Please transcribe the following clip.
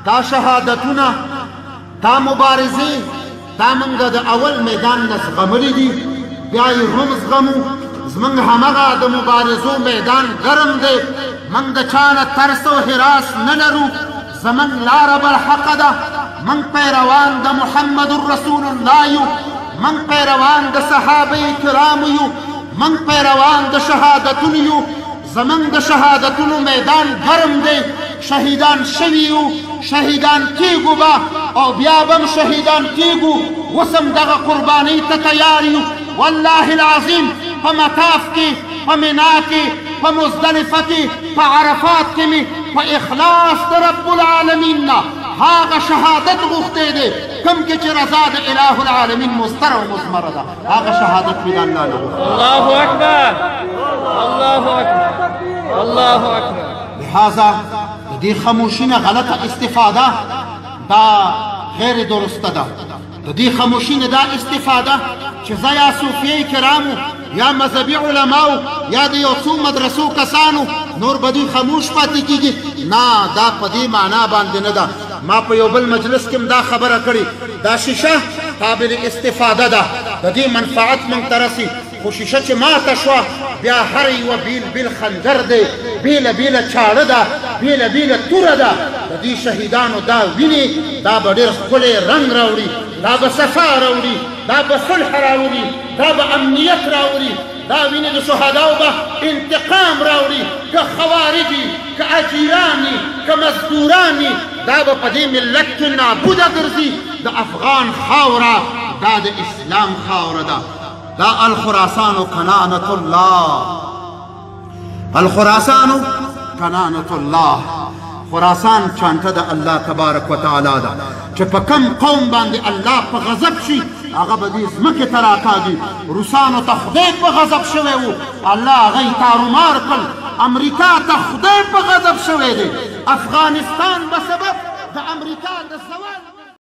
دا شهادتونه دا مبارزې دا موږ د اول میدان نه زغملي دي بیا یې هم زغمو زموږ همغه د مبارزو میدان ګرم دی موږ د چا نه ترس او هراس نه لرو زموږ لاره برحقه ده موږ پیروان د محمد رسول الله یو موږ پیروان د صحابه کرامو یو موږ پیروان د شهادتونو یو زموږ د شهادتونو میدان ګرم دی شهیدان شوي یو شهیدان کیږو به او بیا به هم شهیدان کیږو اوس هم دغه قربانۍ ته تیار یو والله العظیم په مطاف کې په منا کې په مزدلفه کې په عرفات کې مې په اخلاص د رب العالمین نه هغه شهادت غوښتی دی کوم کې چې رضا د اله العالمین مستر او مزمره ده هغه شهادت مې د الله نه غوښتي الله اکبر الله اکبر الله اکبر لہذا د دې خاموشي نه غلطه استفاده دا غیر درسته ده د دې خاموشي نه دا استفاده چې زه یا صوفیه کرامو یا مذهبي علماو یا د یو څو مدرسو کسانو نور به دوی خاموش پاتې کېږي نه دا په دې معنا باندې نه ده ما په یو بل مجلس کې دا خبره کړې دا شیشه قابل استفاده ده د دې منفعت موږ ته رسي خو شیشه چې ماته شوه بیا هر یوه بیل بیل خنجر دی بیله بیله چاړه ده بیله بیله توره ده د دې شهیدانو دا وینې دا به ډېر ښکلی رنګ راوړي دا به صفا راوړي دا به صلح راوړي دا به امنیت راوړي دا وینې د شهداو به انتقام راوړي که خوارجي که اجیراني که مزدوراني دا به په دې ملت کې نابوده ګرځي د افغان خاوره دا د اسلام خاوره ده دا الخراسان کنانة الله الخراسان کنانة الله خراسان چانټه د الله تبارک وتعالی ده چې په کم قوم باندې الله په غضب شي هغه به دې ځمکې ته راکاږي روسانو ته خدای په غضب شوی و الله هغه یې تارومار کړل امریکا ته خدای په غضب شوی دی افغانستان به سبب د امریکا د زوال